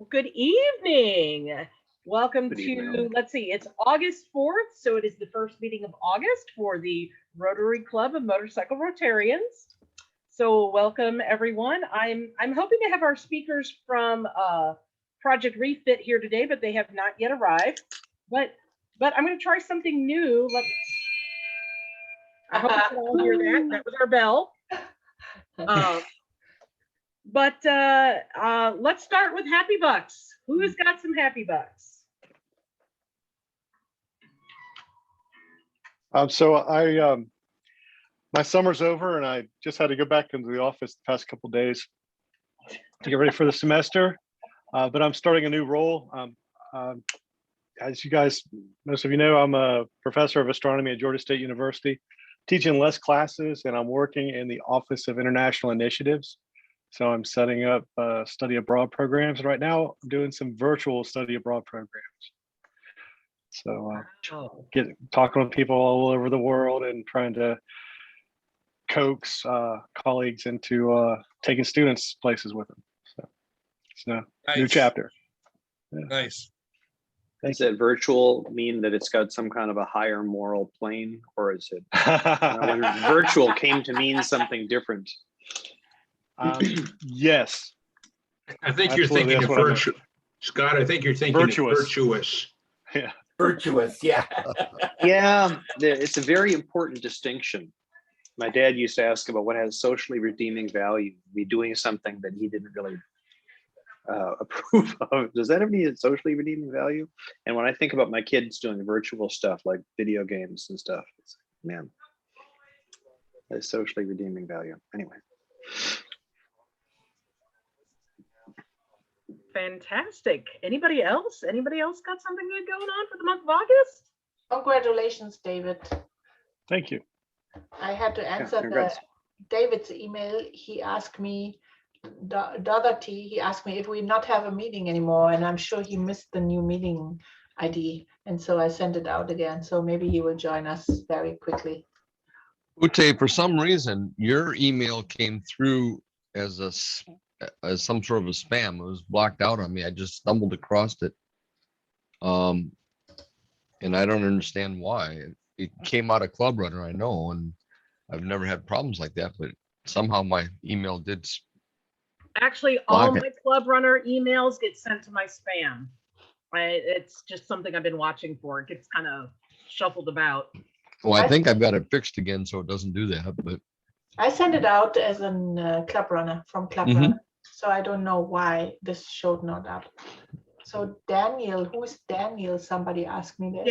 Good evening. Welcome Good to, evening. let's see, it's August 4th, so it is the first meeting of August for the Rotary Club of Motorcycle Rotarians. So welcome everyone. I'm hoping to have our speakers from Project Refit here today, but they have not yet arrived. But I'm going to try something new. I hope you can all hear that. That was our bell. Let's start with Happy Bucks. Who has got some Happy Bucks? My summer's over and I just had to go back into the office the past couple of days to get ready for the semester. But I'm starting a new role. As you guys, most of you know, I'm a professor of astronomy at Georgia State University, teaching less classes, and I'm working in the Office of International Initiatives. So I'm setting up study abroad programs. And right now I'm doing some virtual study abroad programs. So talking with people all over the world and trying to coax colleagues into taking students places with them. So it's a new chapter. Yeah. Nice. Does that virtual mean that it's got some kind of a higher moral plane, or is it when virtual came to mean something different? Yes. I think you're thinking of virtuous. Scott, I think you're thinking virtuous. Yeah. Virtuous, yeah. Yeah, it's a very important distinction. My dad used to ask about what has socially redeeming value, be doing something that he didn't really approve of. Does that have any socially redeeming value? And when I think about my kids doing virtual stuff like video games and stuff, it's like, man, that is socially redeeming value. Anyway. Fantastic. Anybody else? Anybody else got something good going on for the month of August? Congratulations, David. Thank you. I had to answer David's email. He asked me he asked me if we not have a meeting anymore, and I'm sure he missed the new meeting ID, and so I sent it out again. So maybe he will join us very quickly. Ute, for some reason, your email came through as some sort of a spam. It was blocked out on me. I just stumbled across it. And I don't understand why. It came out of Club Runner, I know, and I've never had problems like that, but somehow my email did. Actually, all my Club Runner emails get sent to my spam. It's just something I've been watching for. It gets kind of shuffled about. Well, I think I've got it fixed again, so it doesn't do that, but I sent it out as a Club Runner from Club Runner. So I don't know why this showed not up. So Daniel, who is Daniel? Somebody asked me this.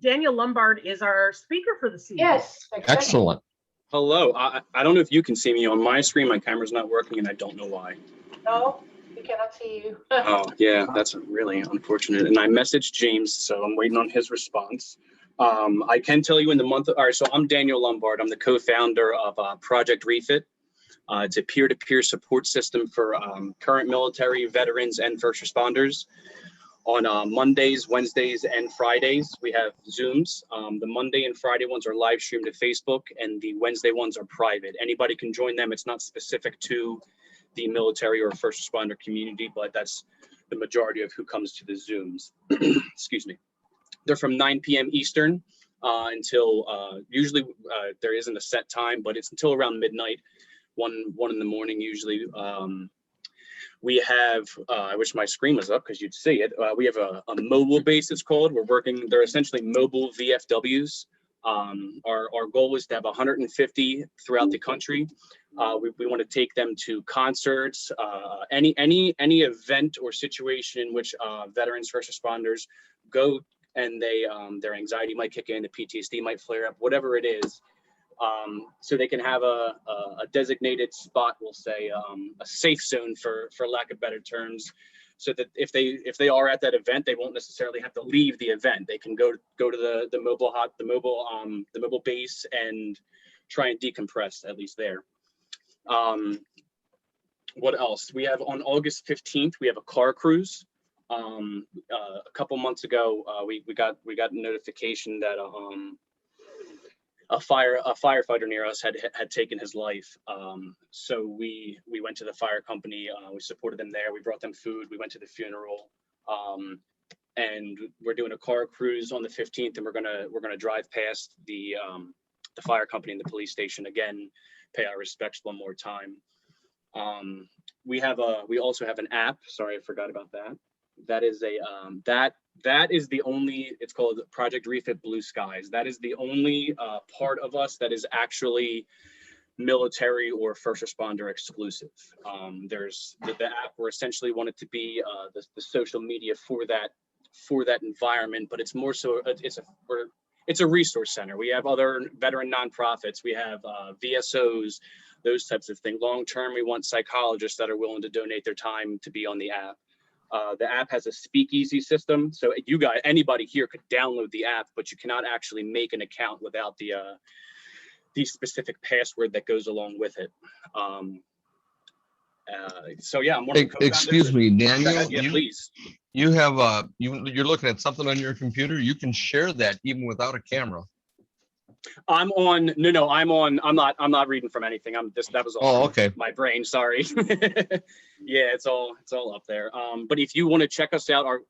Daniel Lombard is our speaker for the season. Yes, exactly. Excellent. Hello. I don't know if you can see me on my screen. My camera's not working, and I don't know why. No, we cannot see you. Oh, yeah, that's really unfortunate. And I messaged James, so I'm waiting on his response. I can tell you in the month. All right, so I'm Daniel Lombard. I'm the co-founder of Project Refit. It's a peer-to-peer support system for current military, veterans, and first responders. On Mondays, Wednesdays, and Fridays, we have Zooms. The Monday and Friday ones are live streamed to Facebook, and the Wednesday ones are private. Anybody can join them. It's not specific to the military or first responder community, but that's the majority of who comes to the Zooms. Excuse me. They're from 9 p.m. Eastern until usually there isn't a set time, but it's until around midnight, one in the morning usually. We have, I wish my screen was up because you'd see it. We have a mobile base, it's called. They're essentially mobile VFWs. Our goal is to have 150 throughout the country. We want to take them to concerts, any event or situation in which veterans, first responders go and their anxiety might kick in, the PTSD might flare up, whatever it is. So they can have a designated spot, we'll say, a safe zone for lack of better terms, so that if they are at that event, they won't necessarily have to leave the event. They can go to the mobile base and try and decompress, at least there. What else? We have on August 15th, we have a car cruise. A couple months ago, we got a notification that a firefighter near us had taken his life. So we went to the fire company. We supported them there. We brought them food. We went to the funeral. And we're doing a car cruise on the 15th, and we're gonna drive past the fire company and the police station again, pay our respects one more time. We also have an app. Sorry, I forgot about that. That is a that is the only, it's called Project Refit Blue Skies. That is the only part of us that is actually military or first responder exclusive. There's the app, we're essentially wanted to be the social media for that environment, but it's more so it's a resource center. We have other veteran nonprofits. We have VSOs, those types of things. Long term, we want psychologists that are willing to donate their time to be on the app. The app has a speakeasy system, so you guys, anybody here could download the app, but you cannot actually make an account without the specific password that goes along with it. So yeah, I'm one of the co-founders. Excuse me, Daniel. Yeah, please. You have you're looking at something on your computer. You can share that even without a camera. I'm on. No, I'm on. I'm not reading from anything. That was all. Oh, okay. My brain. Sorry. Yeah, it's all up there. But if you want to check us out, our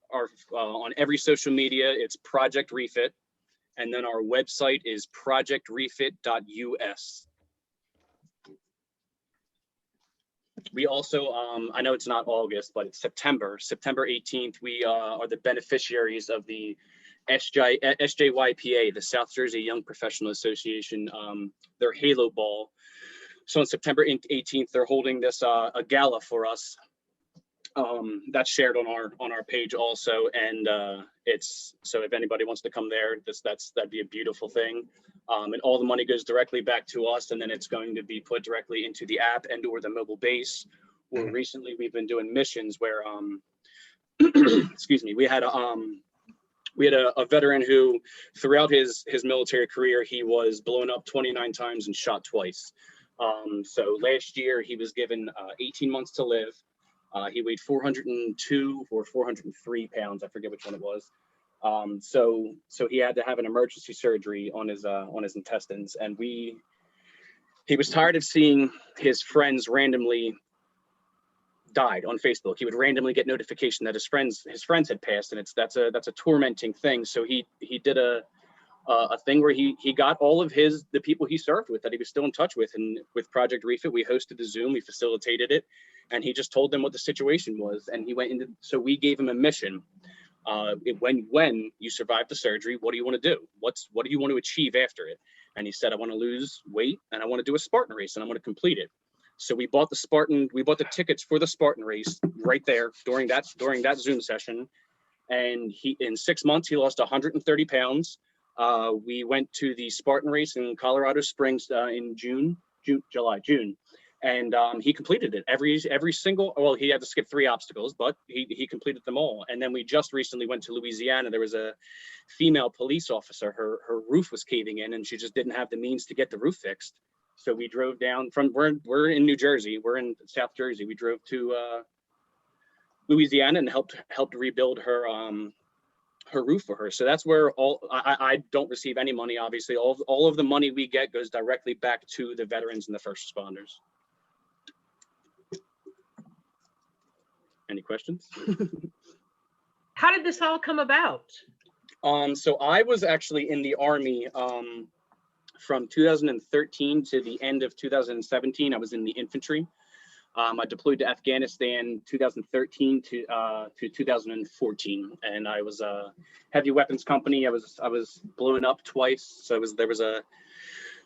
on every social media, it's Project Refit, and then our website is projectrefit.us. We also, I know it's not August, but it's September 18th. We are the beneficiaries of the SJYPA, the South Jersey Young Professional Association, their Halo Ball. So on September 18th, they're holding this a gala for us. That's shared on our page also, and it's, so if anybody wants to come there, that'd be a beautiful thing. And all the money goes directly back to us, and then it's going to be put directly into the app and or the mobile base. Or recently we've been doing missions where excuse me, we had a veteran who throughout his military career, he was blown up 29 times and shot twice. So last year he was given 18 months to live. He weighed 402 or 403 pounds. I forget which one it was. So he had to have an emergency surgery on his intestines, and he was tired of seeing his friends randomly died on Facebook. He would randomly get notification that his friends had passed, and that's a tormenting thing. So he did a thing where he got all of the people he served with that he was still in touch with, and with Project Refit, we hosted the Zoom, we facilitated it, and he just told them what the situation was, and he went into, so we gave him a mission. When you survive the surgery, what do you want to do? What do you want to achieve after it? And he said, I want to lose weight and I want to do a Spartan race and I want to complete it. So we bought the tickets for the Spartan race right there during that Zoom session. And in 6 months, he lost 130 pounds. We went to the Spartan race in Colorado Springs in June. And he completed it every single, well, he had to skip 3 obstacles, but he completed them all. And then we just recently went to Louisiana. There was a female police officer, her roof was caving in and she just didn't have the means to get the roof fixed. So we drove down from, we're in New Jersey, we're in South Jersey. We drove to Louisiana and helped rebuild her roof for her. So that's where I don't receive any money, obviously. All of the money we get goes directly back to the veterans and the first responders. Any questions? How did this all come about? So I was actually in the Army from 2013 to the end of 2017. I was in the infantry. I deployed to Afghanistan 2013 to 2014, and I was a heavy weapons company. I was blown up twice. So there was a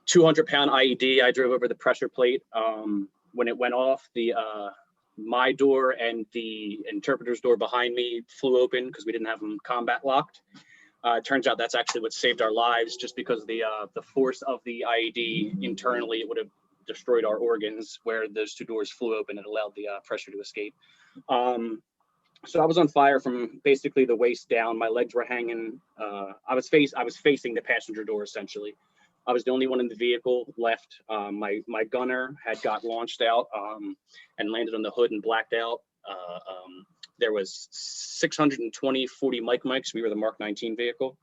200-pound IED. I drove over the pressure plate. When it went off, my door and the interpreter's door behind me flew open because we didn't have them combat locked. It turns out that's actually what saved our lives, just because the force of the IED internally, it would have destroyed our organs. Where those 2 doors flew open, it allowed the pressure to escape. So I was on fire from basically the waist down. My legs were hanging. I was facing the passenger door essentially. I was the only one in the vehicle left. My gunner had got launched out and landed on the hood and blacked out. There was 620 40 mics. We were the Mark 19 vehicle.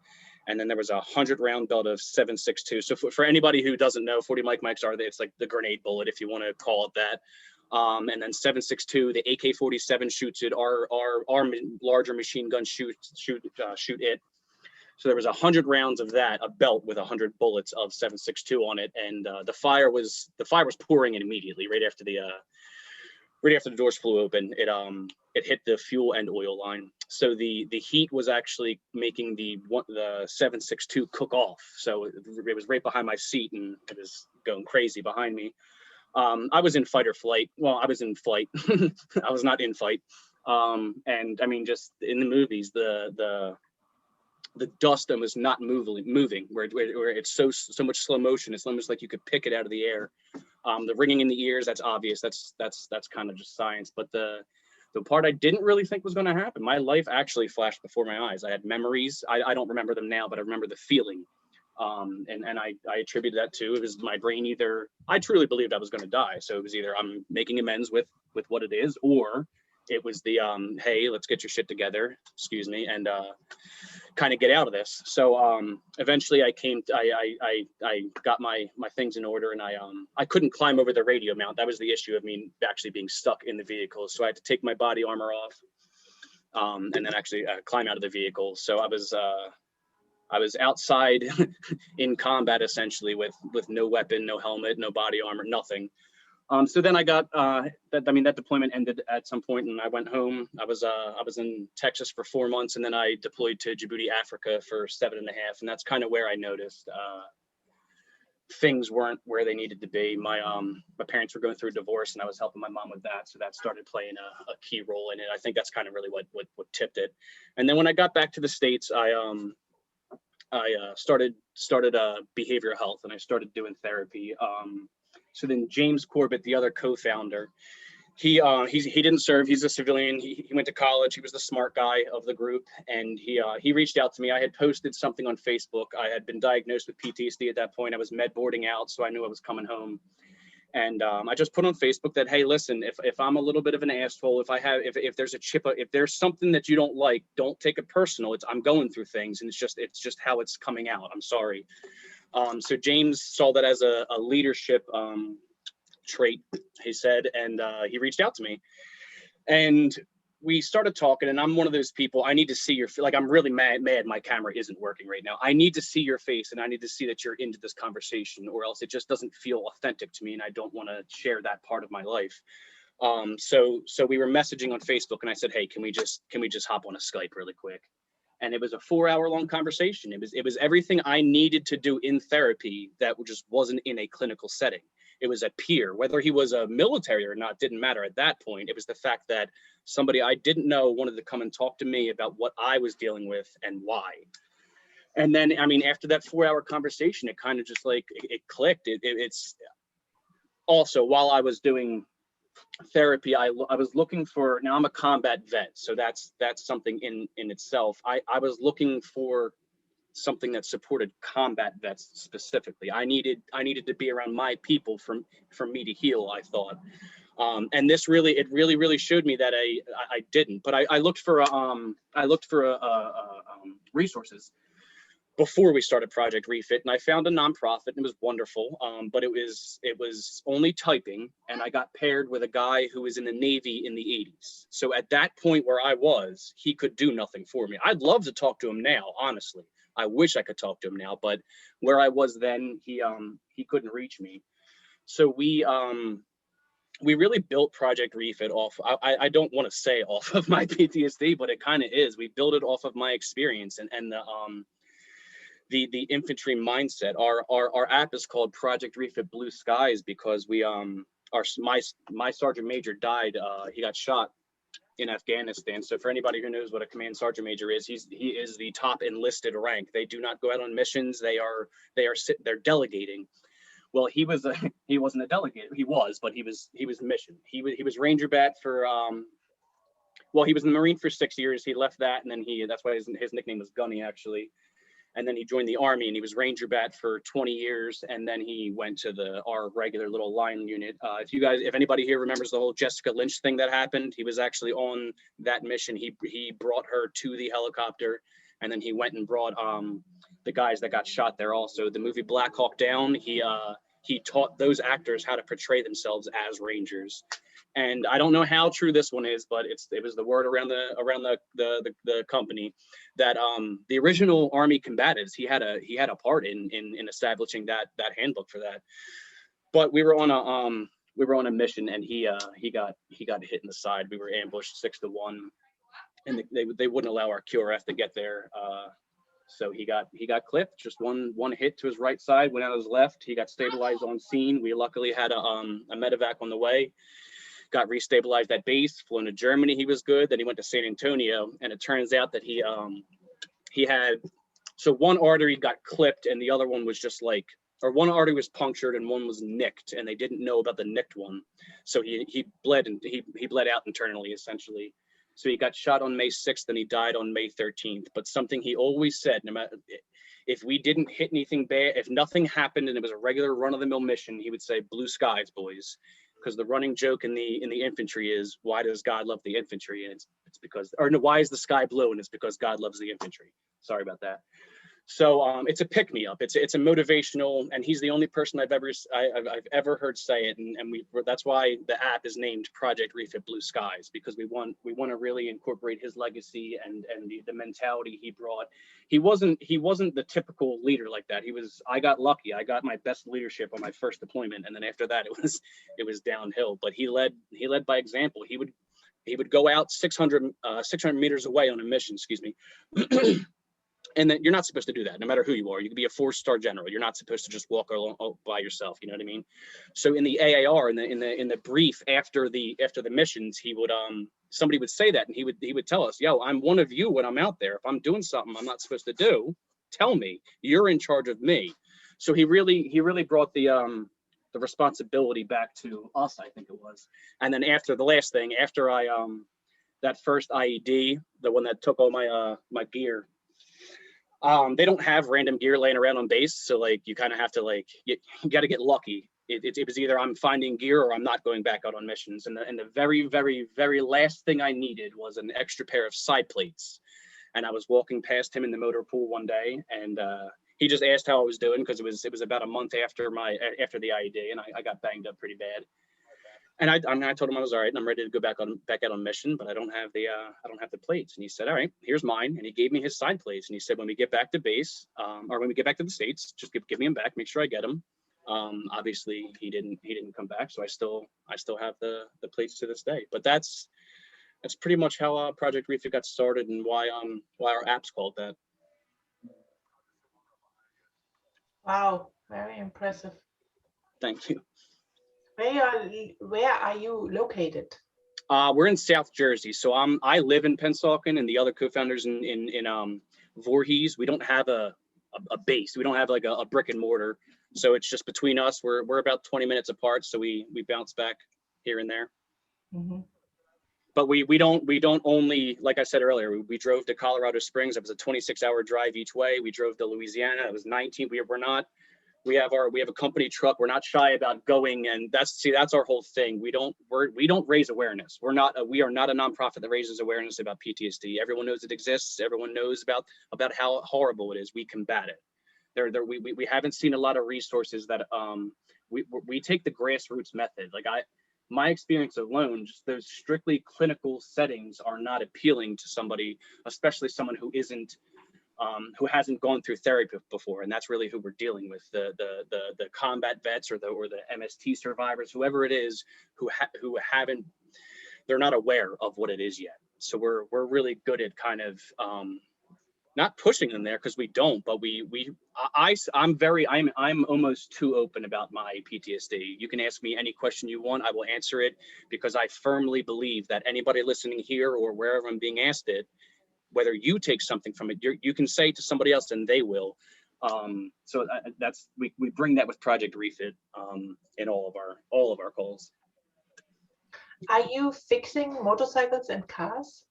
And then there was a 100-round belt of 7.62. So for anybody who doesn't know, 40 mics are, it's like the grenade bullet, if you want to call it that. And then 7.62, the AK-47 shoots it. Our larger machine gun shoot it. So there was 100 rounds of that, a belt with 100 bullets of 7.62 on it, and the fire was pouring in immediately right after the doors flew open. It hit the fuel and oil line. So the heat was actually making the 7.62 cook off. So it was right behind my seat, and it was going crazy behind me. I was in fight or flight. Well, I was in flight. I was not in fight. And I mean, just in the movies, the dust was not moving where it's so much slow motion. It's almost like you could pick it out of the air. The ringing in the ears, that's obvious. That's kind of just science. But the part I didn't really think was going to happen, my life actually flashed before my eyes. I had memories. I don't remember them now, but I remember the feeling. And I attribute that to, it was my brain I truly believed I was going to die. So it was either I'm making amends with what it is, or it was the, hey, let's get your shit together, excuse me, and kind of get out of this. So eventually I got my things in order, and I couldn't climb over the radio mount. That was the issue of me actually being stuck in the vehicle. So I had to take my body armor off and then actually climb out of the vehicle. So I was outside in combat essentially with no weapon, no helmet, no body armor, nothing. So then I got that deployment ended at some point, and I went home. I was in Texas for 4 months, and then I deployed to Djibouti, Africa for 7.5, and that's kind of where I noticed things weren't where they needed to be. My parents were going through a divorce, and I was helping my mom with that, so that started playing a key role in it. I think that's kind of really what tipped it. And then when I got back to the States, I started behavioral health, and I started doing therapy. So then James Corbett, the other co-founder, he didn't serve. He's a civilian. He went to college. He was the smart guy of the group, and he reached out to me. I had posted something on Facebook. I had been diagnosed with PTSD at that point. I was med boarding out, so I knew I was coming home. And I just put on Facebook that, hey, listen, if I'm a little bit of an asshole, if there's a chip, if there's something that you don't like, don't take it personal. I'm going through things, and it's just how it's coming out. I'm sorry. So James saw that as a leadership trait, he said, and he reached out to me, and we started talking. And I'm one of those people, I need to see your, like, I'm really mad my camera isn't working right now. I need to see your face, and I need to see that you're into this conversation, or else it just doesn't feel authentic to me, and I don't want to share that part of my life. So we were messaging on Facebook, and I said, hey, can we just hop on a Skype really quick? And it was a 4-hour-long conversation. It was everything I needed to do in therapy that just wasn't in a clinical setting. It was a peer, whether he was a military or not, didn't matter at that point. It was the fact that somebody I didn't know wanted to come and talk to me about what I was dealing with and why. And then, I mean, after that 4-hour conversation, it kind of just like, it clicked. It's also, while I was doing therapy, I was looking for, now I'm a combat vet, so that's something in itself. I was looking for something that supported combat vets specifically. I needed to be around my people for me to heal, I thought. And this really showed me that I didn't. But I looked for resources before we started Project Refit, and I found a nonprofit, and it was wonderful. But it was only typing, and I got paired with a guy who was in the Navy in the 80s. So at that point where I was, he could do nothing for me. I'd love to talk to him now, honestly. I wish I could talk to him now, but where I was then, he couldn't reach me. So we really built Project Refit off, I don't want to say off of my PTSD, but it kind of is. We built it off of my experience and the infantry mindset. Our app is called Project Refit Blue Skies because my sergeant major died. He got shot in Afghanistan. So for anybody who knows what a command sergeant major is, he is the top enlisted rank. They do not go out on missions. They're delegating. Well, he wasn't a delegate. He was, but he was mission. He was Ranger Bat for well, he was in the Marine for 6 years. He left that, and then that's why his nickname was Gunny, actually. And then he joined the Army, and he was Ranger Bat for 20 years. And then he went to our regular little line unit. If anybody here remembers the whole Jessica Lynch thing that happened, he was actually on that mission. He brought her to the helicopter, And then he went and brought the guys that got shot there also. The movie Black Hawk Down, he taught those actors how to portray themselves as Rangers. And I don't know how true this one is, but it was the word around the company that the original Army combatives, he had a part in establishing that handbook for that. But we were on a mission, and he got hit in the side. We were ambushed 6-1, and they wouldn't allow our QRF to get there. So he got clipped. Just one hit to his right side, went out his left. He got stabilized on scene. We luckily had a medevac on the way. Got restabilized at base. Flown to Germany. He was good. Then he went to San Antonio, and it turns out that he had, so one artery got clipped, and the other one was just like, or one artery was punctured and one was nicked, and they didn't know about the nicked one. So he bled, and he bled out internally, essentially. So he got shot on May 6th and he died on May 13th. But something he always said, no matter if we didn't hit anything bad, if nothing happened and it was a regular run-of-the-mill mission, he would say, "Blue skies, boys." Because the running joke in the infantry is, why does God love the infantry? And it's because, or no, why is the sky blue? And it's because God loves the infantry. Sorry about that. So it's a pick-me-up. It's a motivational, and he's the only person I've ever heard say it, and that's why the app is named Project Refit Blue Skies, because we want to really incorporate his legacy and the mentality he brought. He wasn't the typical leader like that. I got lucky. I got my best leadership on my first deployment, and then after that it was downhill. But he led by example. He would go out 600 meters away on a mission. Excuse me. And then you're not supposed to do that, no matter who you are. You could be a 4-star general. You're not supposed to just walk along by yourself. You know what I mean? So in the AAR, in the brief after the missions, he would somebody would say that, and he would tell us, "Yo, I'm one of you when I'm out there. If I'm doing something I'm not supposed to do, tell me. You're in charge of me." So he really brought the responsibility back to us, I think it was. And then after the last thing, after I that first IED, the one that took all my gear. They don't have random gear laying around on base, so like you kind of have to you got to get lucky. It was either I'm finding gear or I'm not going back out on missions. And the very, very, very last thing I needed was an extra pair of side plates. And I was walking past him in the motor pool one day, and he just asked how I was doing, because it was about a month after the IED, and I got banged up pretty bad. And I told him I was all right, and I'm ready to go back out on mission, but I don't have the plates. And he said, "All right, here's mine." And he gave me his side plates. And he said, "When we get back to base, or when we get back to the States, just give me them back. Make sure I get them." Obviously, he didn't come back, so I still have the plates to this day. But that's pretty much how Project Refit got started, and why our app's called that. Wow, very impressive. Thank you. Where are you located? We're in South Jersey, so I live in Pennsauken, and the other co-founders in Voorhees. We don't have a base. We don't have like a brick and mortar, so it's just between us. We're about 20 minutes apart, so we bounce back here and there. Mm-hmm. But we don't only, like I said earlier, we drove to Colorado Springs. It was a 26-hour drive each way. We drove to Louisiana. It was 19. We have a company truck. We're not shy about going, and that's our whole thing. We don't raise awareness. We are not a nonprofit that raises awareness about PTSD. Everyone knows it exists. Everyone knows about how horrible it is. We combat it. We haven't seen a lot of resources that we take the grassroots method. Like my experience alone, just those strictly clinical settings are not appealing to somebody, especially someone who hasn't gone through therapy before. And that's really who we're dealing with, the combat vets or the MST survivors, whoever it is, who haven't, they're not aware of what it is yet. So we're really good at kind of not pushing them there, because we don't, but I'm almost too open about my PTSD. You can ask me any question you want, I will answer it, because I firmly believe that anybody listening here or wherever I'm being asked it, whether you take something from it, you can say to somebody else and they will. So we bring that with Project Refit in all of our calls. Are you fixing motorcycles and cars?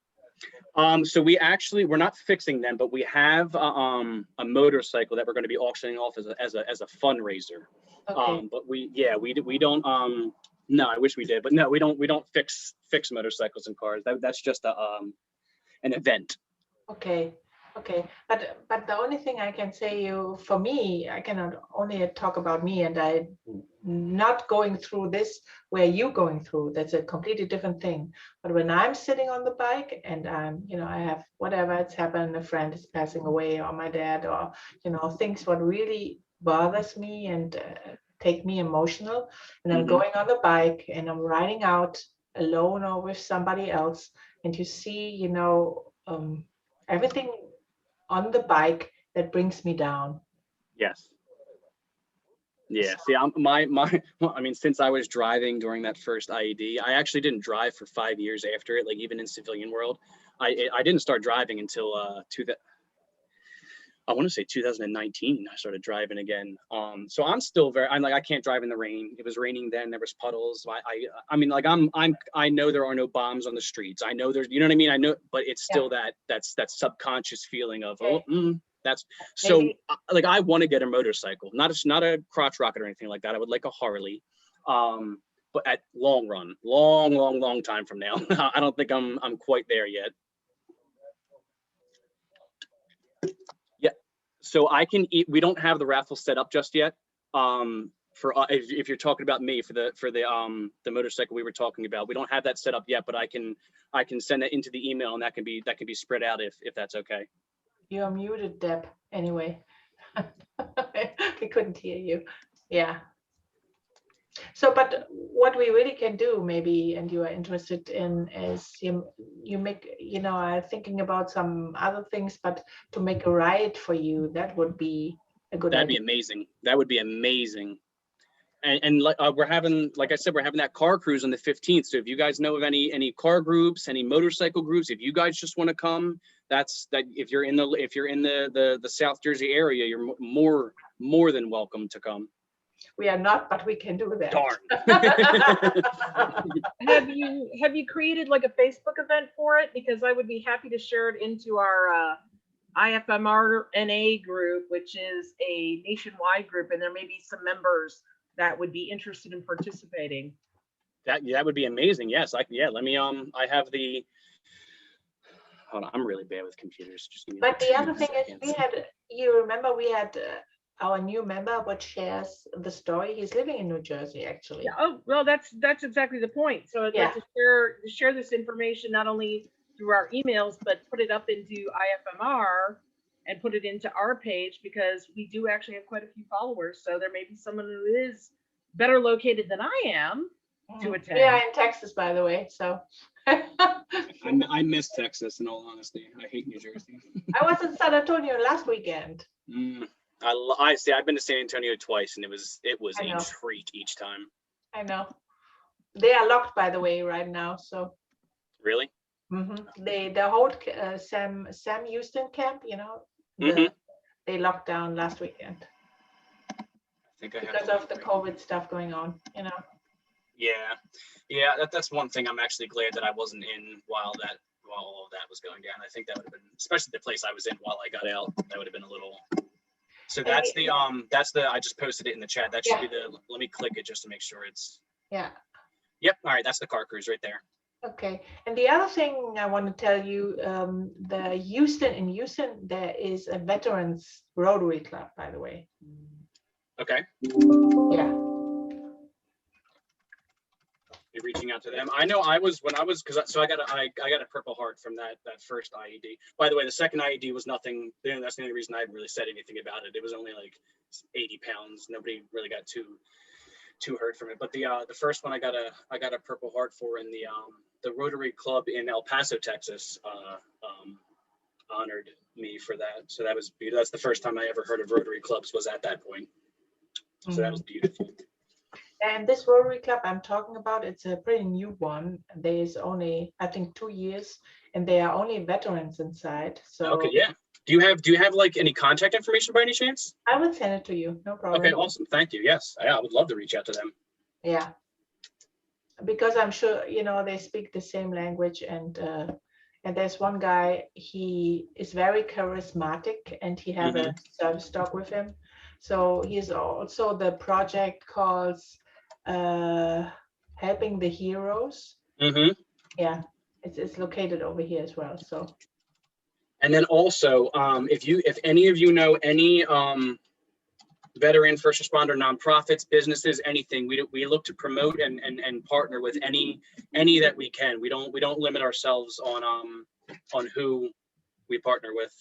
So we're not fixing them, but we have a motorcycle that we're going to be auctioning off as a fundraiser. Okay. But we don't. No, I wish we did, but no, we don't fix motorcycles and cars. That's just an event. Okay. Okay, but the only thing I can say for me, I cannot only talk about me, and I not going through this where you going through. That's a completely different thing. But when I'm sitting on the bike and I have whatever it's happened, a friend is passing away, or my dad, or things what really bothers me and take me emotional, and I'm going on the bike and I'm riding out alone or with somebody else, and you see, everything on the bike that brings me down. Yes. Yeah. See, I mean, since I was driving during that first IED, I actually didn't drive for 5 years after it. Like even in civilian world, I didn't start driving until I want to say 2019. I started driving again. So I'm still I'm like, I can't drive in the rain. It was raining then. There was puddles. I mean, like I know there are no bombs on the streets. I know there's, you know what I mean? I know, but it's still that subconscious feeling of, that's so like, I want to get a motorcycle, not a crotch rocket or anything like that. I would like a Harley. But at long run, long time from now, I don't think I'm quite there yet. So I can eat. We don't have the raffle set up just yet. For if you're talking about me for the motorcycle we were talking about, we don't have that set up yet. But I can send that into the email, and that can be spread out if that's okay. You're muted, Deb. Anyway, we couldn't hear you. Yeah. So, but what we really can do, maybe, and you are interested in, is you make, I'm thinking about some other things, but to make a ride for you, that would be a good idea. That'd be amazing. That would be amazing. And we're having, like I said, we're having that car cruise on the 15th. So if you guys know of any car groups, any motorcycle groups, if you guys just want to come, if you're in the South Jersey area, you're more than welcome to come. We are not, but we can do that. Darn. Have you created like a Facebook event for it? Because I would be happy to share it into our IFMR NA group, which is a nationwide group, and there may be some members that would be interested in participating. That would be amazing. Yes, let me I have the. Hold on, I'm really bad with computers. Just give me but the other thing is, you remember we had our new member what shares the story. He's living in New Jersey, actually. Yeah, oh, well, that's exactly the point. So I'd like to share this information not only through our emails, but put it up into IFMR and put it into our page, because we do actually have quite a few followers. So there may be someone who is better located than I am to attend. Yeah, in Texas, by the way. So I miss Texas, in all honesty. I hate New Jersey. I was in San Antonio last weekend. I see. I've been to San Antonio twice, and it was a treat each time. I know. They are locked, by the way, right now. So. Really? Mm-hmm. The whole Sam Houston camp, they locked down last weekend. I think because of the COVID stuff going on, Yeah, that's one thing. I'm actually glad that I wasn't in while all of that was going down. I think that would have been, especially the place I was in while I got out, that would have been a little. So that's the I just posted it in the chat. That should be let me click it just to make sure it's. Yeah. Yep. All right. That's the car cruise right there. Okay. And the other thing I want to tell you, in Houston, there is a veterans Rotary Club, by the way. Okay. Yeah. You're reaching out to them. I know I was so I got a Purple Heart from that first IED. By the way, the second IED was nothing. That's the only reason I really said anything about it. It was only like 80 pounds. Nobody really got too hurt from it. But the first one I got a Purple Heart for, in the Rotary Club in El Paso, Texas, honored me for that. So that was beautiful. That's the first time I ever heard of Rotary clubs, was at that point. So that was beautiful. And this Rotary Club I'm talking about, it's a pretty new one. There's only, I think, 2 years, and they are only veterans inside. So okay, yeah. Do you have like any contact information by any chance? I would send it to you, no problem. Okay, awesome. Thank you. Yes, I would love to reach out to them. Yeah, because I'm sure they speak the same language, and there's one guy, he is very charismatic, and he has a service dog with him. So he's also the project called Helping the Heroes. Yeah, it's located over here as well. So And then also, if any of you know any veteran, first responder, nonprofits, businesses, anything, we look to promote and partner with any that we can. We don't limit ourselves on who we partner with.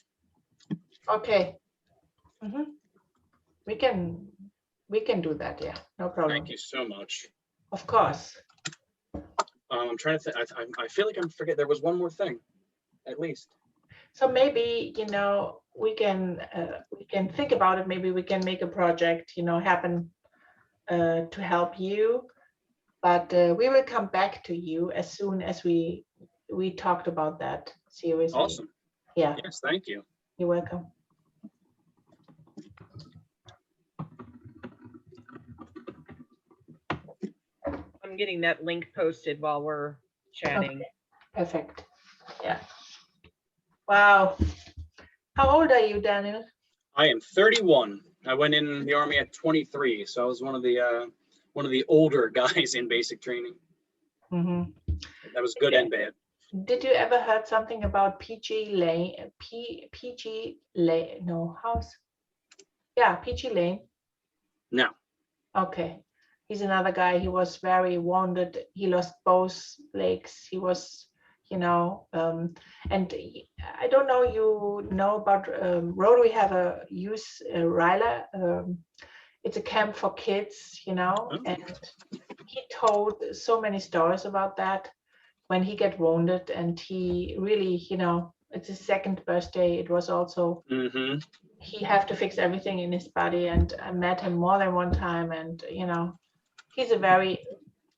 Okay. We can do that. Yeah, no problem. Thank you so much. Of course. I'm trying to think. I feel like I'm forgetting. There was one more thing, at least. So maybe, we can think about it. Maybe we can make a project, happen to help you. But we will come back to you as soon as we talked about that seriously. Awesome. Yeah. Yes, thank you. You're welcome. I'm getting that link posted while we're chatting. Okay. Perfect. Yeah. Wow. How old are you, Daniel? I am 31. I went in the Army at 23, so I was one of the older guys in basic training. Mm-hmm. That was good and bad. Did you ever heard something about PG Lane? PG Lane? No, house. Yeah, PG Lane. No. Okay. He's another guy. He was very wounded. He lost both legs. He was, and I don't know, you know about Rotary have a youth Ryla. It's a camp for kids, and he told so many stories about that when he get wounded, and he really, it's his second birthday. It was also, he have to fix everything in his body, and I met him more than one time, and, he's a very,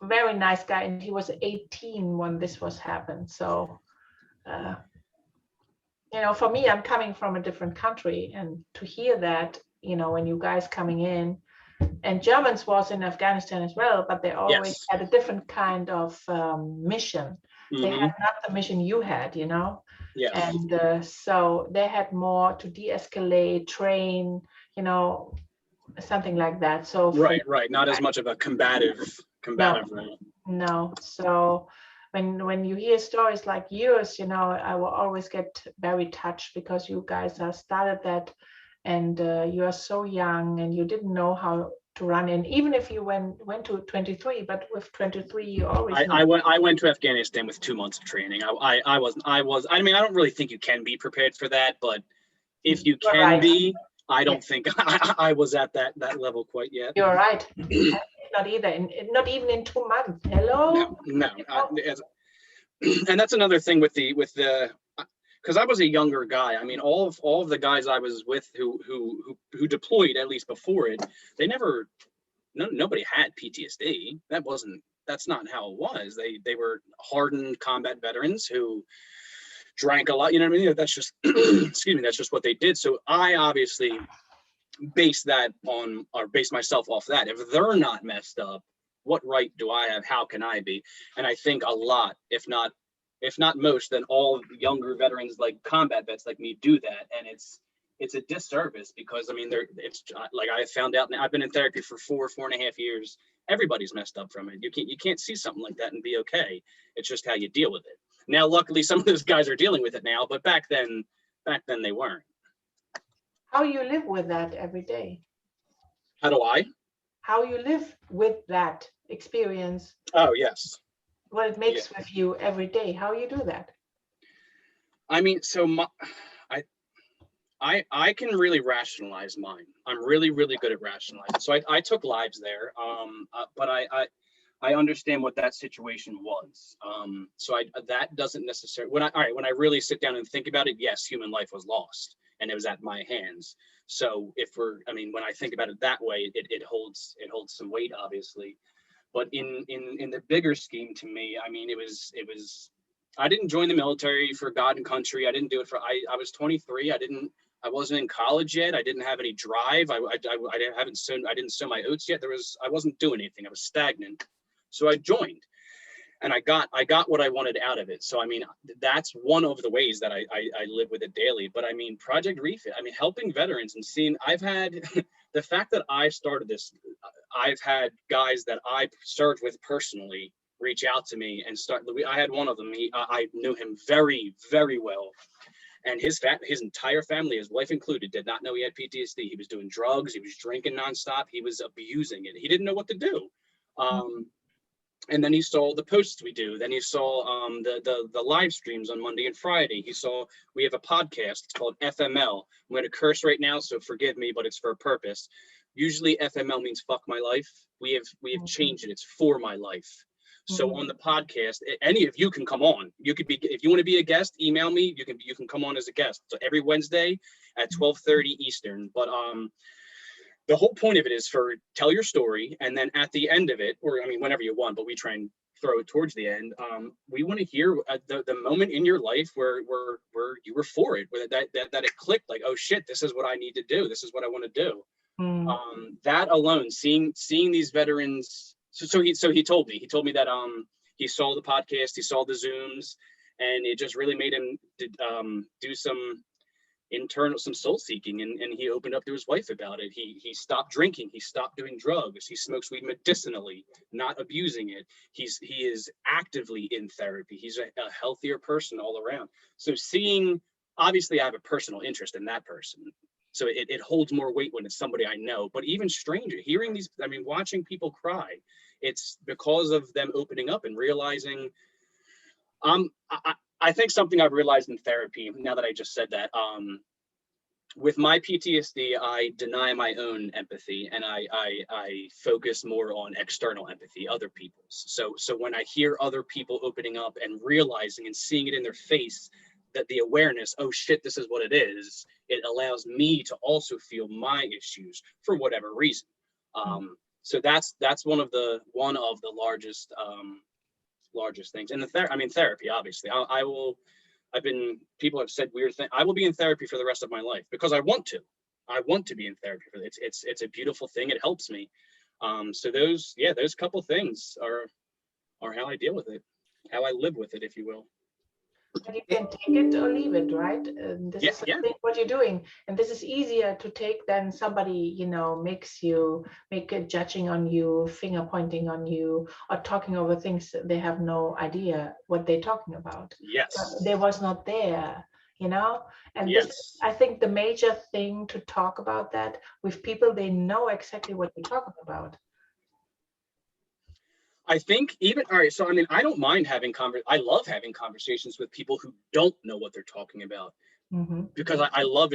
very nice guy, and he was 18 when this was happened. So, for me, I'm coming from a different country, and to hear that, when you guys coming in, and Germans was in Afghanistan as well, but they always had a different kind of mission. They had not the mission you had, Yeah. And so they had more to de-escalate, train, something like that. So right. Not as much of a combative. No. So when you hear stories like yours, I will always get very touched, because you guys have started that, and you are so young, and you didn't know how to run. And even if you went to 23, but with 23, you always. I went to Afghanistan with 2 months of training. I don't really think you can be prepared for that, but if you can be, I don't think I was at that level quite yet. You're right. Not either, not even in 2 months. Hello. No. And that's another thing with the, because I was a younger guy. I mean, all of the guys I was with who deployed, at least before it, nobody had PTSD. That's not how it was. They were hardened combat veterans who drank a lot. You know what I mean? That's just excuse me. That's just what they did. So I obviously base myself off that. If they're not messed up, what right do I have? How can I be? And I think a lot, if not most, then all younger veterans, like combat vets like me, do that. And it's a disservice, because I mean, it's like I found out now. I've been in therapy for 4.5 years. Everybody's messed up from it. You can't see something like that and be okay. It's just how you deal with it. Now, luckily, some of those guys are dealing with it now, but back then they weren't. How you live with that every day? How do I? How you live with that experience? Oh, yes. What it makes with you every day? How you do that? I mean, so I can really rationalize mine. I'm really, really good at rationalizing. So I took lives there, but I understand what that situation was. So that doesn't necessarily, when I really sit down and think about it, yes, human life was lost, and it was at my hands. So when I think about it that way, it holds some weight, obviously. But in the bigger scheme, to me, I mean, it was. I didn't join the military for God and country. I didn't do it for. I was 23. I wasn't in college yet. I didn't have any drive. I didn't sow my oats yet. I wasn't doing anything. I was stagnant. So I joined, and I got what I wanted out of it. So I mean, that's one of the ways that I live with it daily. But I mean, Project Refit, I mean, helping veterans and seeing, I've had the fact that I started this, I've had guys that I served with personally reach out to me and start. I had one of them. I knew him very, very well, And his entire family, his wife included, did not know he had PTSD. He was doing drugs, he was drinking nonstop, he was abusing it. He didn't know what to do. And then he saw the posts we do. Then he saw the live streams on Monday and Friday. He saw we have a podcast. It's called FML. I'm going to curse right now, so forgive me, but it's for a purpose. Usually FML means fuck my life. We have changed it. It's for my life. So on the podcast, any of you can come on. You could be, if you want to be a guest, email me. You can come on as a guest. So every Wednesday at 12:30 Eastern. But the whole point of it is for tell your story, and then at the end of it, or I mean, whenever you want, but we try and throw it towards the end. We want to hear the moment in your life where you were for it, where that it clicked, like, oh shit, this is what I need to do. This is what I want to do. That alone, seeing these veterans. So he told me that he saw the podcast, he saw the Zooms, and it just really made him do some soul seeking, and he opened up to his wife about it. He stopped drinking, he stopped doing drugs, he smokes weed medicinally, not abusing it. He is actively in therapy. He's a healthier person all around. So obviously I have a personal interest in that person. So it holds more weight when it's somebody I know, but even stranger, hearing these, I mean, watching people cry, it's because of them opening up and realizing, I think something I've realized in therapy, now that I just said that, with my PTSD, I deny my own empathy, and I focus more on external empathy, other people's. So when I hear other people opening up and realizing and seeing it in their face, that the awareness, oh shit, this is what it is, it allows me to also feel my issues for whatever reason. So that's one of the largest things. And therapy, obviously. People have said weird things. I will be in therapy for the rest of my life because I want to. I want to be in therapy for it. It's a beautiful thing. It helps me. So those couple things are how I deal with it, how I live with it, if you will. But you can take it or leave it, right? This is what you're doing, and this is easier to take than somebody, make a judging on you, finger pointing on you, or talking over things that they have no idea what they're talking about. Yes, they was not there, And this, I think, the major thing to talk about that with people, they know exactly what you're talking about. I think all right, so I don't mind I love having conversations with people who don't know what they're talking about, because I love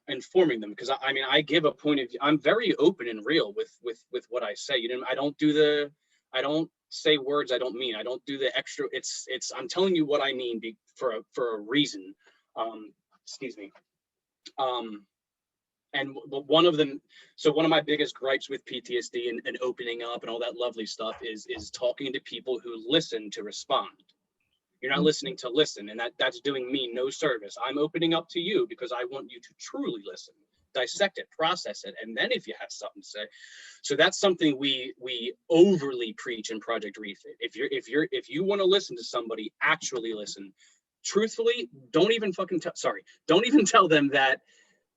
informing them, because I give a point of view. I'm very open and real with what I say. I don't say words I don't mean. I don't do the extra. I'm telling you what I mean for a reason. Excuse me. But one of my biggest gripes with PTSD and opening up and all that lovely stuff is talking to people who listen to respond. You're not listening to listen, and that's doing me no service. I'm opening up to you because I want you to truly listen, dissect it, process it, and then if you have something to say. So that's something we overly preach in Project Refit. If you want to listen to somebody, actually listen. Truthfully, don't even tell them that,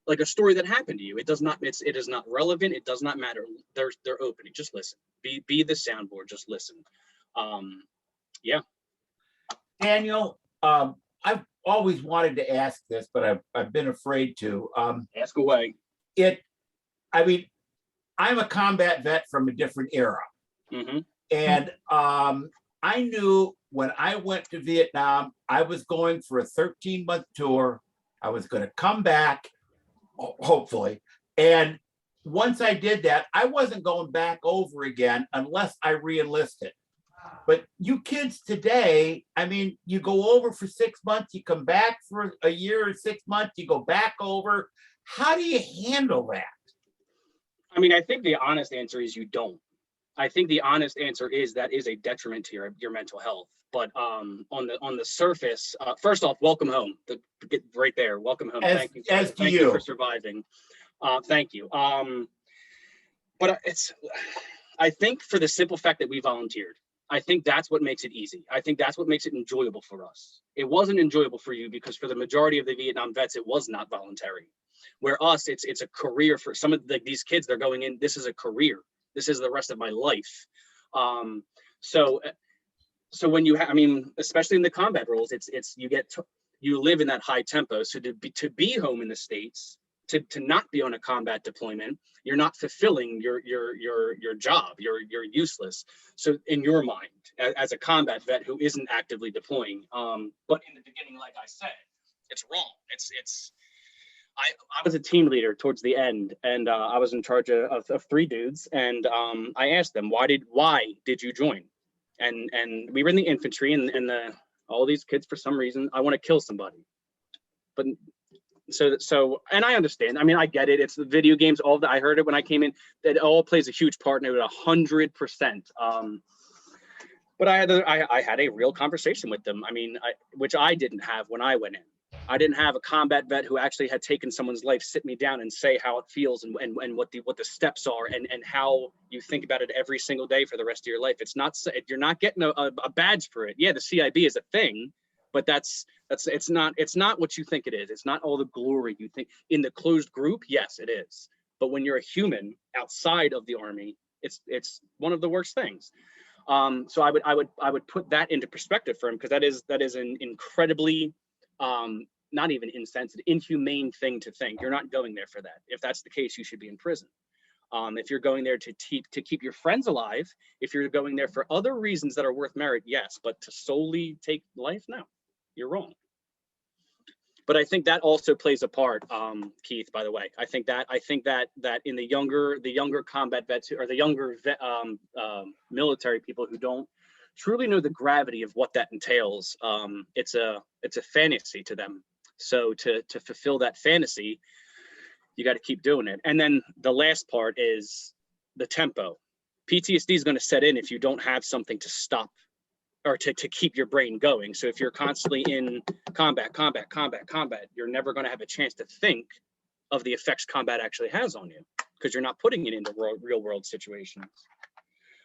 like, a story that happened to you. It is not relevant. It does not matter. They're opening. Just listen. Be the soundboard. Just listen. Daniel, I've always wanted to ask this, but I've been afraid to. Ask away. I'm a combat vet from a different era. And I knew when I went to Vietnam, I was going for a 13-month tour. I was going to come back, hopefully. And once I did that, I wasn't going back over again unless I re-enlisted. But you kids today, you go over for 6 months, you come back for a year or 6 months, you go back over. How do you handle that? I think the honest answer is you don't. I think the honest answer is that is a detriment to your mental health. But on the surface, first off, welcome home. Right there, welcome home. Thank you for surviving. Thank you. But I think for the simple fact that we volunteered, I think that's what makes it easy. I think that's what makes it enjoyable for us. It wasn't enjoyable for you because for the majority of the Vietnam vets, it was not voluntary. Where us, it's a career. For some of these kids, they're going in, this is a career. This is the rest of my life. So when you especially in the combat roles, it's you get you live in that high tempo. So to be home in the States, to not be on a combat deployment, you're not fulfilling your job. You're useless. So in your mind, as a combat vet who isn't actively deploying, but in the beginning, like I said, it's wrong. I was a team leader towards the end, and I was in charge of 3 dudes, and I asked them, why did you join? And we were in the infantry, and all these kids, for some reason, I want to kill somebody. But so and I understand. I mean, I get it. It's the video games. All that I heard it when I came in. It all plays a huge part in it, 100%. But I had a real conversation with them. I mean, which I didn't have when I went in. I didn't have a combat vet who actually had taken someone's life, sit me down and say how it feels and what the steps are and how you think about it every single day for the rest of your life. It's not, you're not getting a badge for it. Yeah, the CIB is a thing, but it's not what you think it is. It's not all the glory you think. In the closed group, yes, it is. But when you're a human outside of the Army, it's one of the worst things. So I would put that into perspective for him, because that is an incredibly not even insensitive, inhumane thing to think. You're not going there for that. If that's the case, you should be in prison. If you're going there to keep your friends alive, if you're going there for other reasons that are worth merit, yes, but to solely take life, no, you're wrong. But I think that also plays a part, Keith, by the way. I think that in the younger combat vets, or the younger military people who don't truly know the gravity of what that entails, it's a fantasy to them. So to fulfill that fantasy, you got to keep doing it. And then the last part is the tempo. PTSD is going to set in if you don't have something to stop or to keep your brain going. So if you're constantly in combat, you're never going to have a chance to think of the effects combat actually has on you, because you're not putting it into real world situations.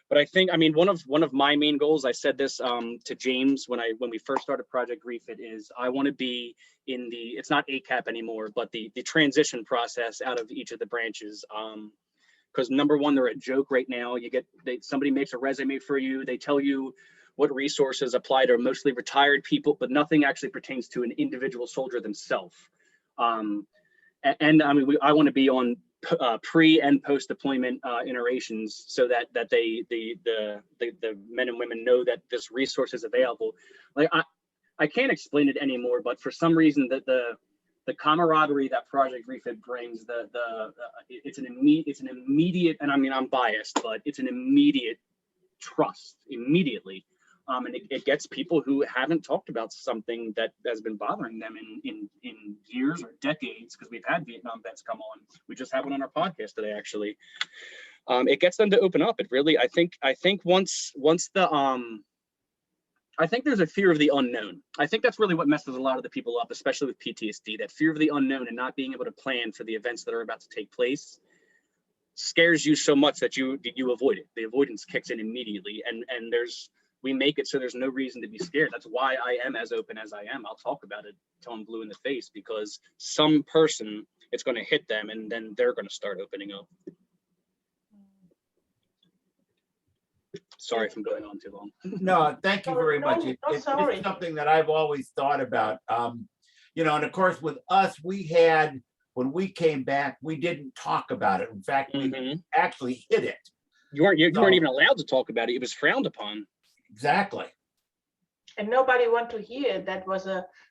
But I think, I mean, one of my main goals, I said this to James when we first started Project Refit, is I want to be in it's not ACAP anymore, but the transition process out of each of the branches. Because number one, they're a joke right now. Somebody makes a resume for you. They tell you what resources apply to mostly retired people, but nothing actually pertains to an individual soldier themselves. And I mean, I want to be on pre and post deployment iterations, so that the men and women know that this resource is available. Like I can't explain it anymore, but for some reason that the camaraderie that Project Refit brings, it's an immediate, and I mean, I'm biased, but it's an immediate trust immediately. And it gets people who haven't talked about something that has been bothering them in years or decades, because we've had Vietnam vets come on. We just had one on our podcast today, actually. It gets them to open up. It really, I think once the I think there's a fear of the unknown. I think that's really what messes a lot of the people up, especially with PTSD. That fear of the unknown and not being able to plan for the events that are about to take place scares you so much that you avoid it. The avoidance kicks in immediately, and we make it so there's no reason to be scared. That's why I am as open as I am. I'll talk about it till I'm blue in the face, because some person, it's going to hit them, and then they're going to start opening up. Sorry if I'm going on too long. No, thank you very much. It's something that I've always thought about. You know, and of course with us, when we came back, we didn't talk about it. In fact, we actually hid it. You weren't even allowed to talk about it. It was frowned upon. Exactly. And nobody want to hear. That was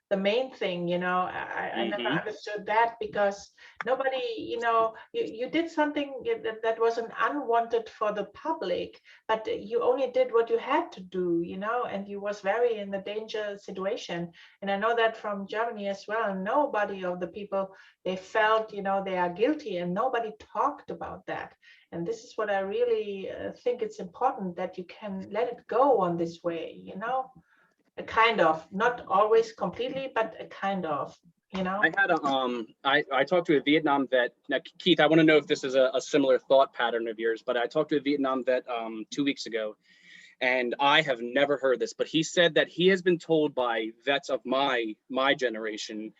the main thing, you know. I never understood that, because nobody, you know, you did something that wasn't unwanted for the public, but you only did what you had to do, you know, and you was very in a danger situation. And I know that from Germany as well. Nobody of the people, they felt, you know, they are guilty, and nobody talked about that. And this is what I really think it's important, that you can let it go on this way, you know. A kind of, not always completely, but a kind of, you know. I had I talked to a Vietnam vet. Now, Keith, I want to know if this is a similar thought pattern of yours, but I talked to a Vietnam vet 2 weeks ago, and I have never heard this, but he said that he has been told by vets of my generation,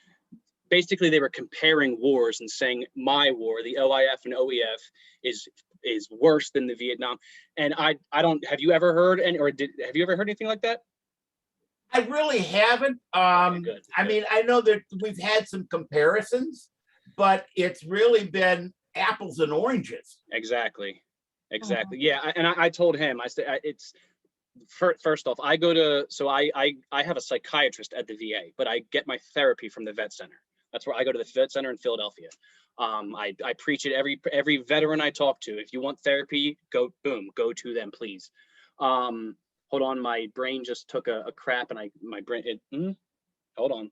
basically they were comparing wars and saying my war, the OIF and OEF, is worse than the Vietnam. And I don't, have you ever heard have you ever heard anything like that? I really haven't. Good, I good. mean, I know that we've had some comparisons, but it's really been apples and oranges. Exactly. Yeah. I told him, I said, it's first off, I go to, so I have a psychiatrist at the VA, but I get my therapy from the vet center. That's where I go to the vet center in Philadelphia. I preach it every veteran I talk to. If you want therapy, go to them, please. Hold on, my brain just took a crap, and hold on.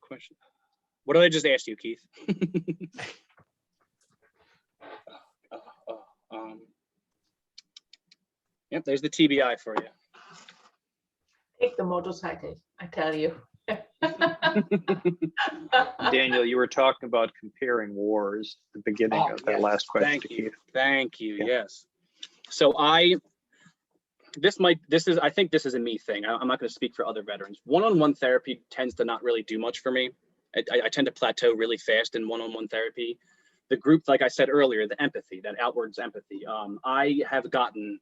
Question. What did I just ask you, Keith? Yep, there's the TBI for you. Take the motorcycle, I tell you. Daniel, you were talking about comparing wars at the beginning of that last question. Thank you. Yeah. Yes. So I think this is a me thing. I'm not going to speak for other veterans. One-on-one therapy tends to not really do much for me. I tend to plateau really fast in one-on-one therapy. The group, like I said earlier, the empathy, that outwards empathy. I have gotten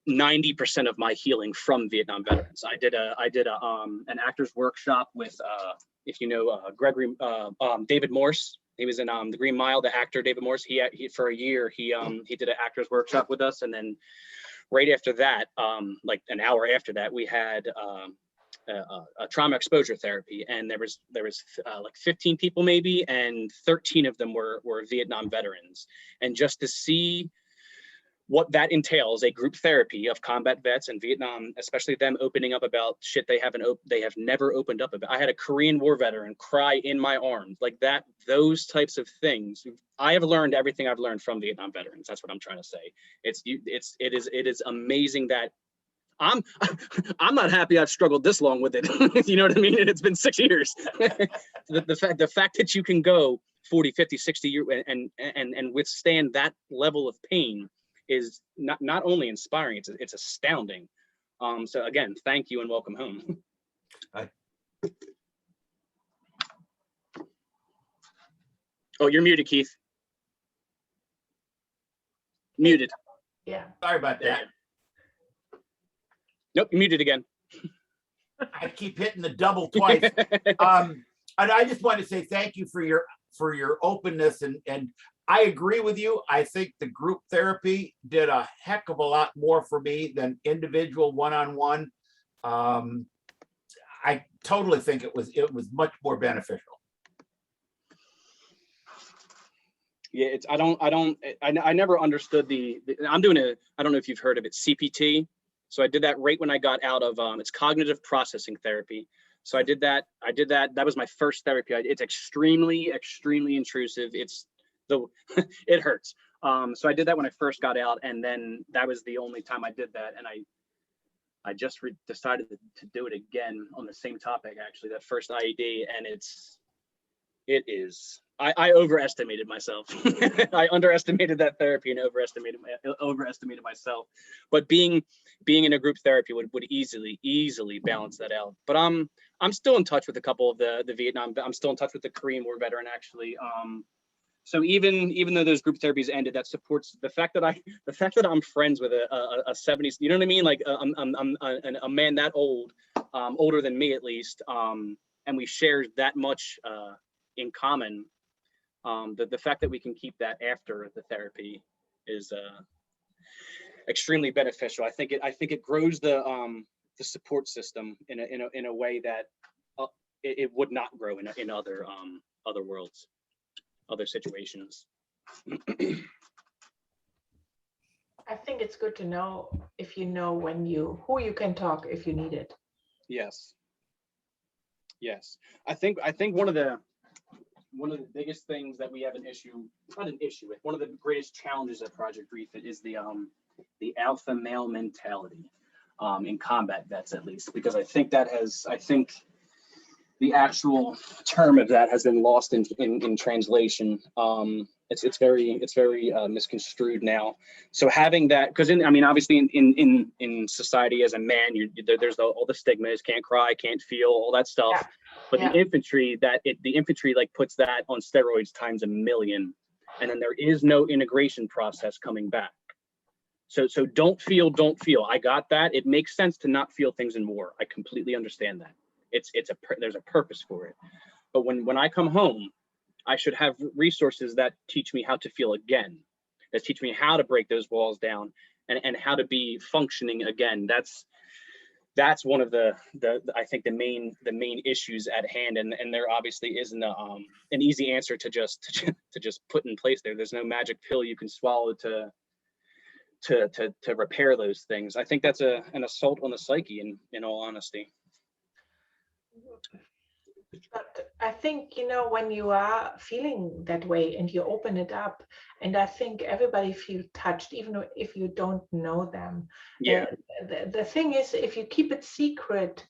90% of my healing from Vietnam veterans. I did an actor's workshop with, if you know, David Morse. He was in The Green Mile, the actor David Morse. He for a year, he did an actor's workshop with us. And then right after that, like an hour after that, we had a trauma exposure therapy. And there was like 15 people maybe, and 13 of them were Vietnam veterans. And just to see what that entails, a group therapy of combat vets in Vietnam, especially them opening up about shit they have never opened up about. I had a Korean War veteran cry in my arms, like that. Those types of things. I have learned everything I've learned from Vietnam veterans. That's what I'm trying to say. It is amazing that I'm not happy I've struggled this long with it. You know what I mean? And it's been 6 years. the fact that you can go 40, 50, 60 years and withstand that level of pain is not only inspiring, it's astounding. So again, thank you and welcome home. Oh, you're muted, Keith. Muted. Yeah. Sorry about that. Nope, you're muted again. I keep hitting the double twice. And I just want to say thank you for your openness, and I agree with you. I think the group therapy did a heck of a lot more for me than individual one-on-one. I totally think it was much more beneficial. Yeah, I never understood I'm doing I don't know if you've heard of it, CPT. So I did that right when I got out of, it's cognitive processing therapy. So I did that. That was my first therapy. It's extremely, extremely intrusive. It hurts. So I did that when I first got out, and then that was the only time I did that. And I just decided to do it again on the same topic, actually, that first IED. And I overestimated myself. I underestimated that therapy and overestimated myself. But being in a group therapy would easily balance that out. But I'm still in touch with a couple of the Vietnam. I'm still in touch with the Korean War veteran, actually. So even though those group therapies ended, that supports the fact that I'm friends with a 70s, you know what I mean? Like a man that old, older than me at least, and we share that much in common. The fact that we can keep that after the therapy is extremely beneficial. I think it grows the support system in a way that it would not grow in other worlds. Other situations. I think it's good to know if you know who you can talk if you need it. Yes. I think one of the biggest things that we have not an issue with, one of the greatest challenges at Project Refit is the alpha male mentality in combat vets, at least, because I think the actual term of that has been lost in translation. It's very misconstrued now. So having that, because obviously in society as a man, there's all the stigmas, can't cry, can't feel, all that stuff. Yeah. But yeah. The infantry like puts that on steroids times a million, and then there is no integration process coming back. So don't feel. I got that. It makes sense to not feel things in war. I completely understand that. There's a purpose for it. But when I come home, I should have resources that teach me how to feel again, that teach me how to break those walls down and how to be functioning again. That's one of the I think the main issues at hand, and there obviously isn't an easy answer to just put in place there. There's no magic pill you can swallow to repair those things. I think that's an assault on the psyche, in all honesty. But I think, when you are feeling that way and you open it up, and I think everybody feels touched, even if you don't know them. Yeah. The thing is, if you keep it secret,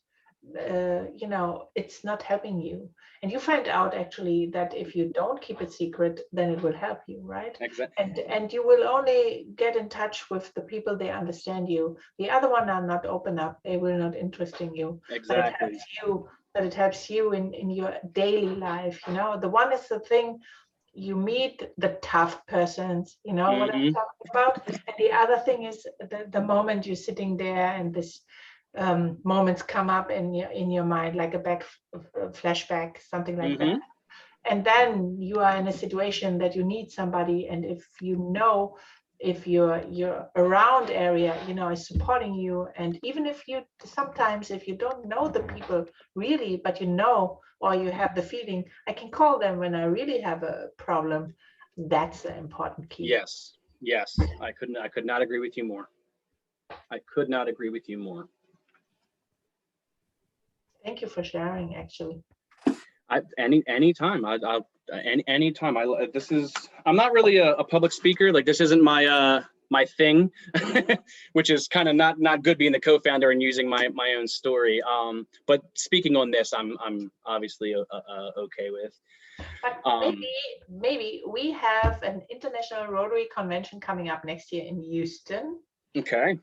it's not helping you. And you find out actually that if you don't keep it secret, then it will help you, right? Exactly. And you will only get in touch with the people they understand you. The other one are not open up. They will not interest in you. Exactly. But it helps you in your daily life. The one is the thing, you meet the tough persons, what I'm talking about. And the other thing is the moment you're sitting there and this moments come up in your mind, like a flashback, something like that. And then you are in a situation that you need somebody, and if your around area is supporting you, and even if you don't know the people really, but or you have the feeling, I can call them when I really have a problem. That's the important key. Yes, I could not agree with you more. Thank you for sharing, actually. Anytime. Anytime. I'm not really a public speaker. Like, this isn't my thing, which is kind of not good being the co-founder and using my own story. But speaking on this, I'm obviously okay with. But maybe we have an international Rotary convention coming up next year in Houston. Okay.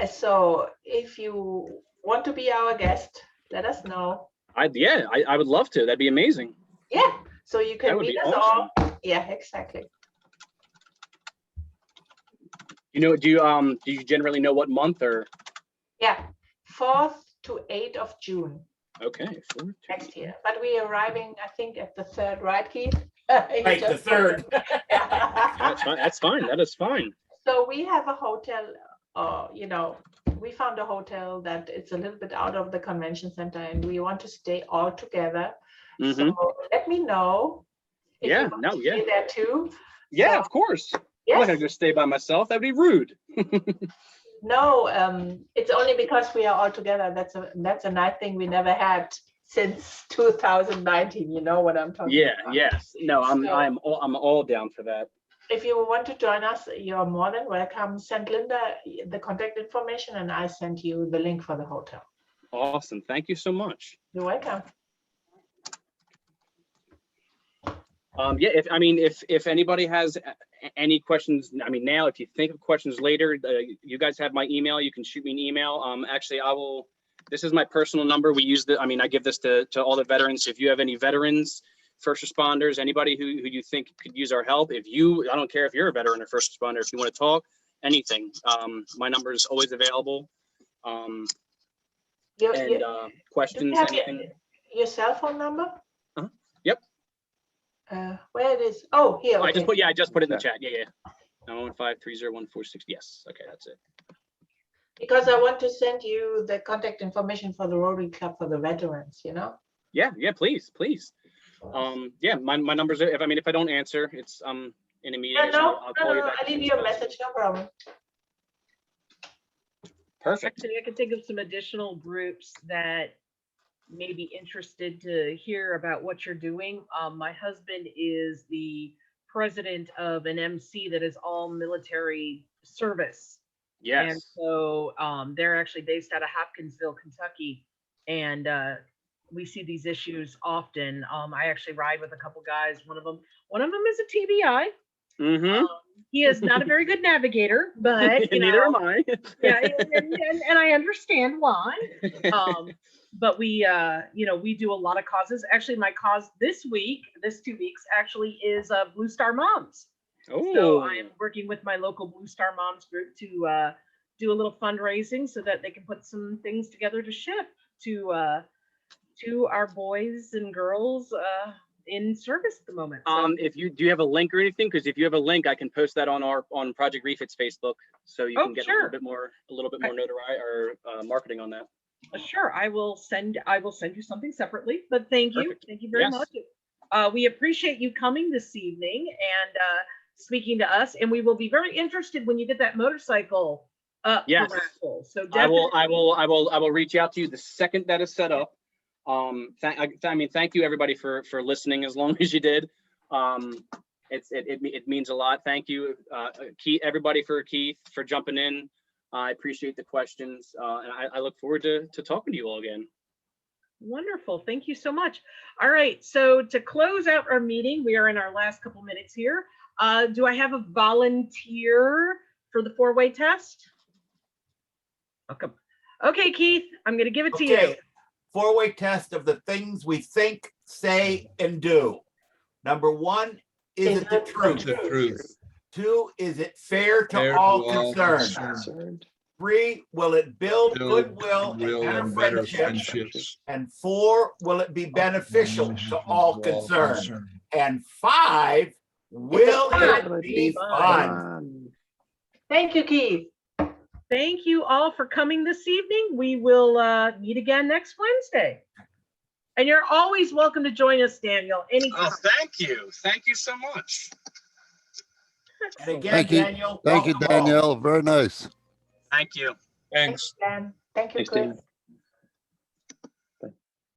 So if you want to be our guest, let us know. I would love to. That'd be amazing. Yeah. So you can meet us all. Yeah, exactly. Do you generally know what month or? Yeah, 4th to 8th of June. Okay. Next year. But we are arriving, I think, at the 3rd, right, Keith? Right, the 3rd. That's fine. That is fine. So we have a hotel, we found a hotel that it's a little bit out of the convention center, and we want to stay all together. So let me know if you want to stay there too. Yeah, so, of course. Yes. I'm not gonna just stay by myself. That'd be rude. No, it's only because we are all together. That's a nice thing we never had since 2019. You know what I'm talking about? Yes. No, I'm all down for that. If you want to join us, you're more than welcome. Send Linda the contact information, and I send you the link for the hotel. Awesome. Thank you so much. You're welcome. If anybody has any questions, now, if you think of questions later, you guys have my email. You can shoot me an email. Actually, this is my personal number. We use I give this to all the veterans. If you have any veterans, first responders, anybody who you think could use our help, I don't care if you're a veteran or first responder, if you want to talk, anything, my number is always available. Questions, anything. Your cell phone number? Yep. Where it is? Oh, here. Okay. I just put it in the chat. Yeah. 915-30146. Yes. Okay, that's it. Because I want to send you the contact information for the Rotary Club for the veterans, Yeah, please. My numbers are, if I don't answer, it's in a meeting. I'll call you back. I'll leave you a message, no problem. Perfect. Actually, I can think of some additional groups that may be interested to hear about what you're doing. My husband is the president of an MC that is all military service. Yes. And so they're actually based out of Hopkinsville, Kentucky. And we see these issues often. I actually ride with a couple guys. One of them is a TBI. He is not a very good navigator, but neither am I. Yeah, and I understand why. But we do a lot of causes. Actually, my cause this 2 weeks actually is Blue Star Moms. So I'm working with my local Blue Star Moms group to do a little fundraising so that they can put some things together to ship to our boys and girls in service at the moment. So, If you do you have a link or anything? Because if you have a link, I can post that on Project Refit's Facebook, so you can get sure. a little bit more notoriety or marketing on that. Sure, I will send you something separately. But thank you, Perfect. thank you very much. We appreciate you coming this evening and speaking to us, and we will be very interested when you get that motorcycle up. Yes. For raffle. So I will reach out to you the second that is set up. Thank you everybody for listening as long as you did. It means a lot. Thank you, everybody Keith for jumping in. I appreciate the questions, and I look forward to talking to you all again. Wonderful. Thank you so much. All right. So to close out our meeting, we are in our last couple minutes here. Do I have a volunteer for the 4-way test? Welcome. Okay, Keith, I'm going to give it to you. 4-way test of the things we think, say, and do. Number 1, is it the truth? The truth. 2, is it fair to all concerned? 3, will it build goodwill and better friendships? And 4, will it be beneficial to all concerned? And 5, will it be fun? Thank you, Keith. Thank you all for coming this evening. We will meet again next Wednesday. And you're always welcome to join us, Daniel. Anytime. Thank you. Thank you so much. And again, Thank you. Daniel. Thank you, welcome home. Danielle. Very nice. Thank you. Thanks, Dan. Thank you, Chris.